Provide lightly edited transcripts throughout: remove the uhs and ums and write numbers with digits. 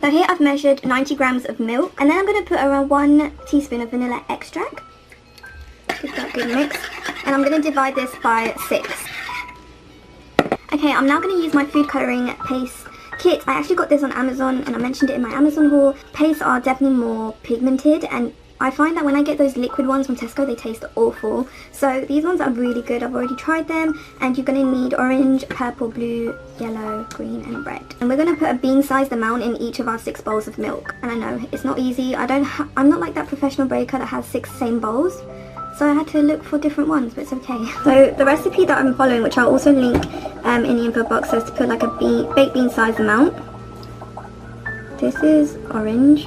So here I've measured 90 grams of milk, and then I'm going to put around 1 teaspoon of vanilla extract. Give that a good mix, and I'm going to divide this by 6. Okay, I'm now going to use my food colouring paste kit. I actually got this on Amazon, and I mentioned it in my Amazon haul. Pastes are definitely more pigmented, and I find that when I get those liquid ones from Tesco, they taste awful. So these ones are really good. I've already tried them, and you're going to need orange, purple, blue, yellow, green and red. And we're going to put a bean-sized amount in each of our 6 bowls of milk. And I know it's not easy. I'm not like that professional baker that has 6 same bowls. So I had to look for different ones, but it's okay. So the recipe that I'm following, which I'll also link in the info box, says to put like a baked bean size amount. This is orange.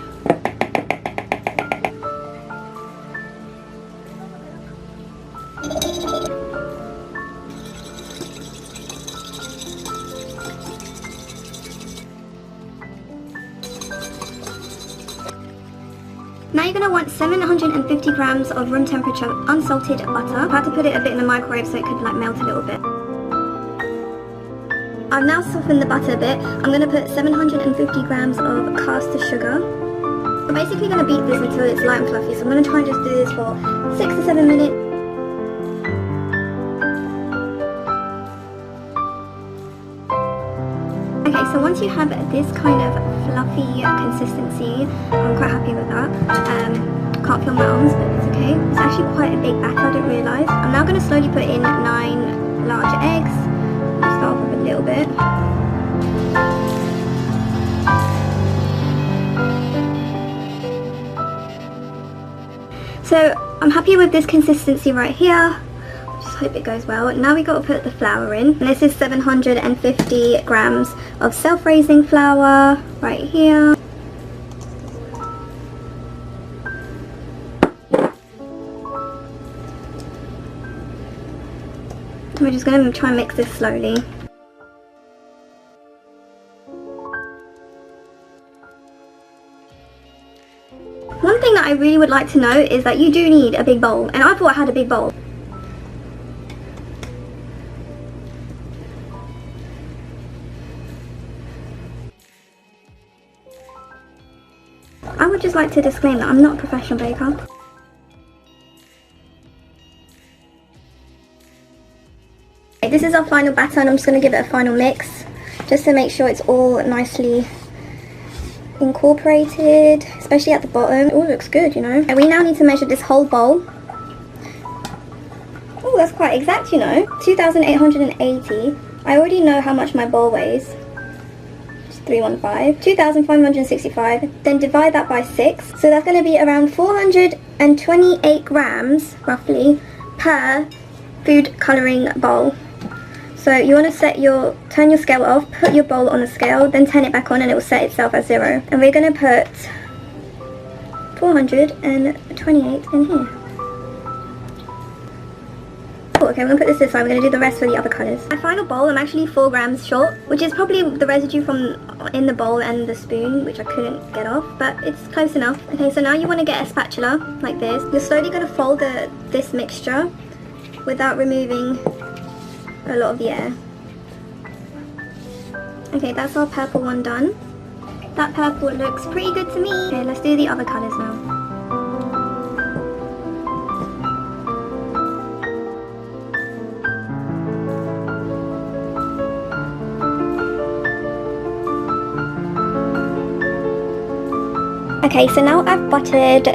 Now you're going to want 750 grams of room temperature unsalted butter. I had to put it a bit in the microwave so it could like melt a little bit. I've now softened the butter a bit. I'm going to put 750 grams of caster sugar. I'm basically going to beat this until it's light and fluffy, so I'm going to try and just do this for 6 to 7 minutes. Okay, so once you have this kind of fluffy consistency, I'm quite happy with that. Can't feel my arms, but it's okay. It's actually quite a big batter, I didn't realise. I'm now going to slowly put in 9 large eggs. I'll start off with a little bit. So I'm happy with this consistency right here. Just hope it goes well. Now we got to put the flour in. And this is 750 grams of self-raising flour right here. We're just going to try and mix this slowly. One thing that I really would like to know is that you do need a big bowl, and I thought I had a big bowl. I would just like to disclaim that I'm not a professional baker. Okay, this is our final batter, and I'm just going to give it a final mix just to make sure it's all nicely incorporated, especially at the bottom. Oh, looks good, you know. And we now need to measure this whole bowl. Oh, that's quite exact, you know. 2,880. I already know how much my bowl weighs. 315, 2,565, then divide that by 6, so that's going to be around 428 grams roughly per food colouring bowl. So you want to turn your scale off, put your bowl on the scale, then turn it back on, and it will set itself at 0. And we're going to put 428 in here. Okay, I'm going to put this this side. We're going to do the rest for the other colours. My final bowl, I'm actually 4 grams short, which is probably the residue from in the bowl and the spoon, which I couldn't get off, but it's close enough. Okay, so now you want to get a spatula like this. You're slowly going to fold this mixture without removing a lot of the air. Okay, that's our purple one done. That purple looks pretty good to me. Okay, let's do the other colours now. Okay, so now I've buttered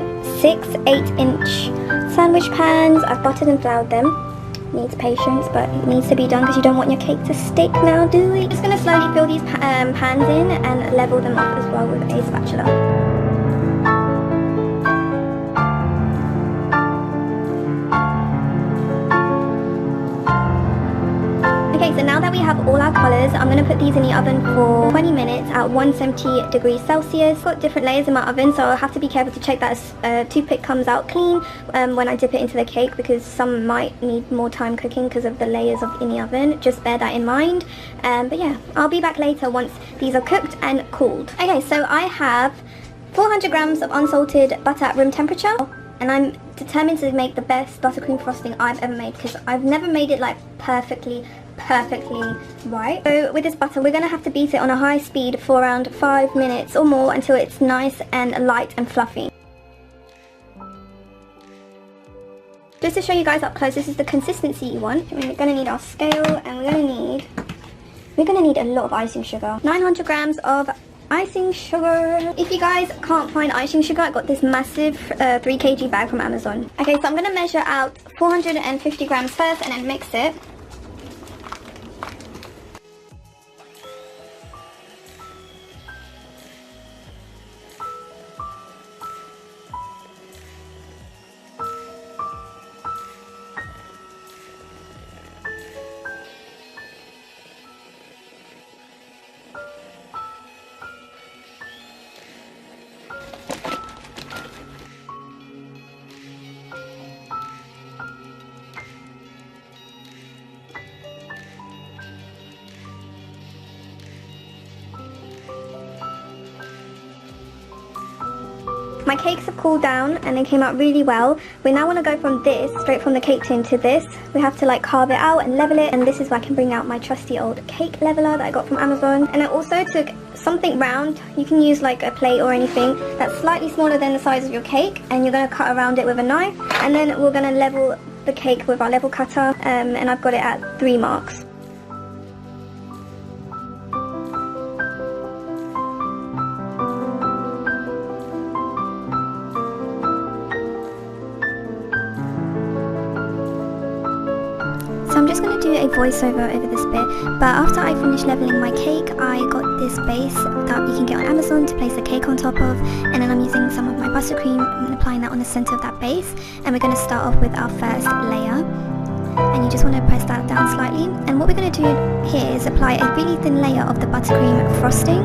6 8-inch sandwich pans. I've buttered and floured them. Needs patience, but it needs to be done because you don't want your cake to stick now, do we? Just going to slowly fill these pans in and level them up as well with a spatula. Okay, so now that we have all our colours, I'm going to put these in the oven for 20 minutes at 170 degrees Celsius. I've got different layers in my oven, so I'll have to be careful to check that a toothpick comes out clean when I dip it into the cake, because some might need more time cooking because of the layers in the oven. Just bear that in mind. But yeah, I'll be back later once these are cooked and cooled. Okay, so I have 400 grams of unsalted butter at room temperature, and I'm determined to make the best buttercream frosting I've ever made, because I've never made it like perfectly perfectly right. So with this butter, we're going to have to beat it on a high speed for around 5 minutes or more until it's nice and light and fluffy. Just to show you guys up close, this is the consistency you want. We're going to need our scale, and we're going to need a lot of icing sugar. 900 grams of icing sugar. If you guys can't find icing sugar, I got this massive 3 kg bag from Amazon. Okay, so I'm going to measure out 450 grams first and then mix it. My cakes have cooled down and they came out really well. We now want to go from this, straight from the cake tin to this. We have to like carve it out and level it, and this is where I can bring out my trusty old cake leveler that I got from Amazon. And I also took something round. You can use like a plate or anything that's slightly smaller than the size of your cake, and you're going to cut around it with a knife, and then we're going to level the cake with our level cutter, and I've got it at 3 marks. So I'm just going to do a voiceover over this bit, but after I finished leveling my cake, I got this base that you can get on Amazon to place the cake on top of, and then I'm using some of my buttercream and applying that on the centre of that base, and we're going to start off with our first layer, and you just want to press that down slightly, and what we're going to do here is apply a really thin layer of the buttercream frosting.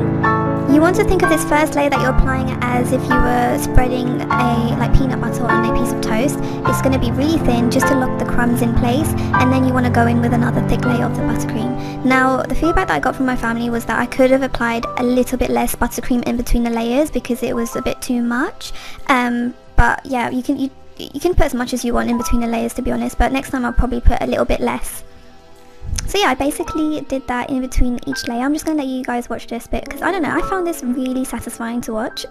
You want to think of this first layer that you're applying as if you were spreading a peanut butter on a piece of toast. It's going to be really thin just to lock the crumbs in place, and then you want to go in with another thick layer of the buttercream. Now the feedback that I got from my family was that I could have applied a little bit less buttercream in between the layers because it was a bit too much. But yeah, you can put as much as you want in between the layers, to be honest, but next time I'll probably put a little bit less. So yeah, I basically did that in between each layer. I'm just going to let you guys watch this bit because I don't know, I found this really satisfying to watch.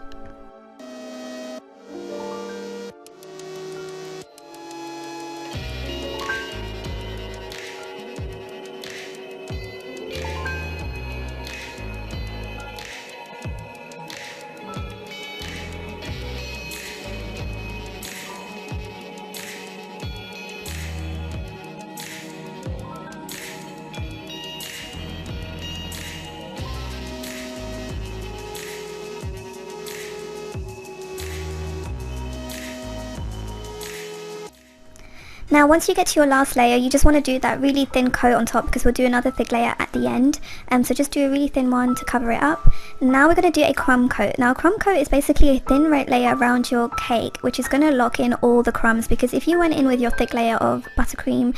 Now once you get to your last layer, you just want to do that really thin coat on top because we'll do another thick layer at the end. So just do a really thin one to cover it up. Now we're going to do a crumb coat. Now a crumb coat is basically a thin layer around your cake, which is going to lock in all the crumbs, because if you went in with your thick layer of buttercream,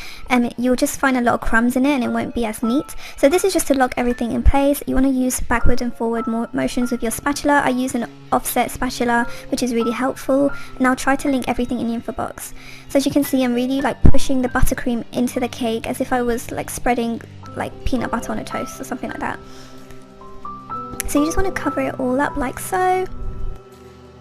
you'll just find a lot of crumbs in it and it won't be as neat. So this is just to lock everything in place. You want to use backward and forward motions with your spatula. I use an offset spatula, which is really helpful. Now try to link everything in the info box. So as you can see, I'm really pushing the buttercream into the cake as if I was spreading peanut butter on a toast or something like that. So you just want to cover it all up like so.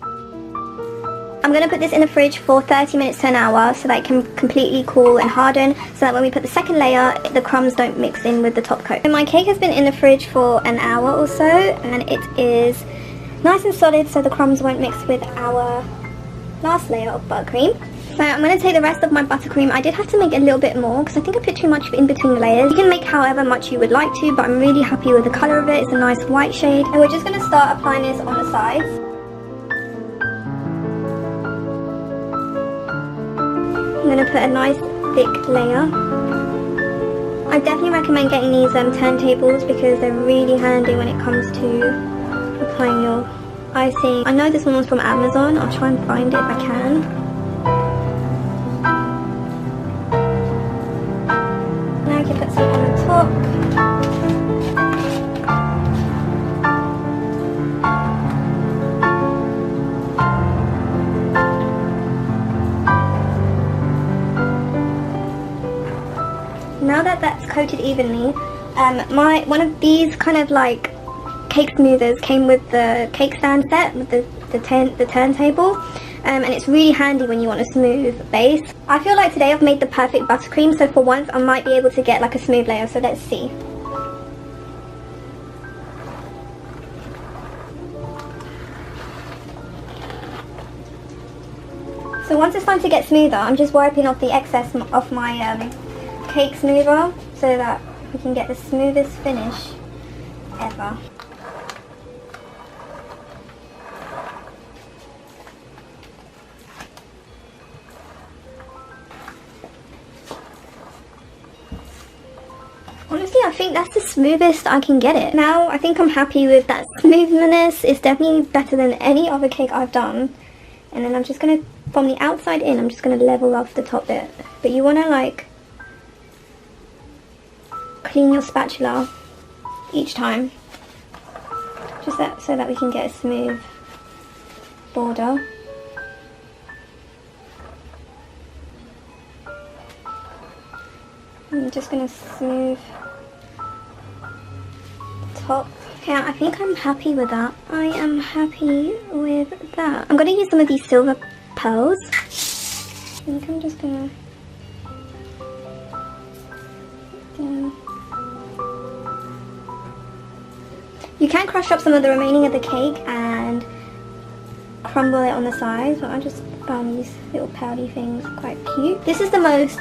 I'm going to put this in the fridge for 30 minutes to an hour so that it can completely cool and harden, so that when we put the second layer, the crumbs don't mix in with the top coat. So my cake has been in the fridge for an hour or so, and it is nice and solid so the crumbs won't mix with our last layer of buttercream. So I'm going to take the rest of my buttercream. I did have to make a little bit more because I think I put too much in between the layers. You can make however much you would like to, but I'm really happy with the colour of it. It's a nice white shade. And we're just going to start applying this on the sides. I'm going to put a nice thick layer. I definitely recommend getting these turntables because they're really handy when it comes to applying your icing. I know this one was from Amazon. I'll try and find it if I can. Put some on the top. Now that that's coated evenly. One of these kind of like cake smoothers came with the cake stand set with the turntable, and it's really handy when you want a smooth base. I feel like today I've made the perfect buttercream, so for once I might be able to get like a smooth layer, so let's see. So once it's starting to get smoother, I'm just wiping off the excess of my cake smoother so that we can get the smoothest finish ever. Honestly, I think that's the smoothest I can get it. Now, I think I'm happy with that smoothness. It's definitely better than any other cake I've done. And then I'm just going to, from the outside in, I'm just going to level off the top bit. But you want to like clean your spatula each time. Just so that we can get a smooth border. I'm just going to smooth the top. Okay, I think I'm happy with that. I am happy with that. I'm going to use some of these silver pearls. I think I'm just going to... You can crush up some of the remaining of the cake and crumble it on the sides, but I just found these little powdery things quite cute. This is the most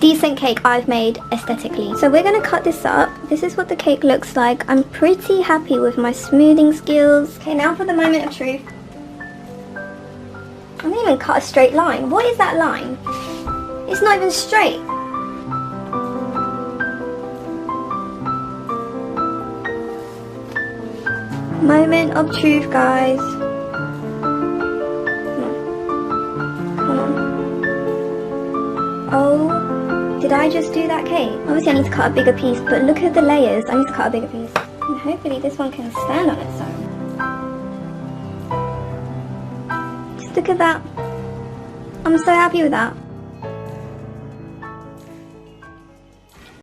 decent cake I've made aesthetically. So we're going to cut this up. This is what the cake looks like. I'm pretty happy with my smoothing skills. Okay, now for the moment of truth. I didn't even cut a straight line. What is that line? It's not even straight. Moment of truth, guys. Come on. Oh. Did I just do that cake? Obviously I need to cut a bigger piece, but look at the layers. I need to cut a bigger piece. And hopefully this one can stand on its own. Just look at that. I'm so happy with that.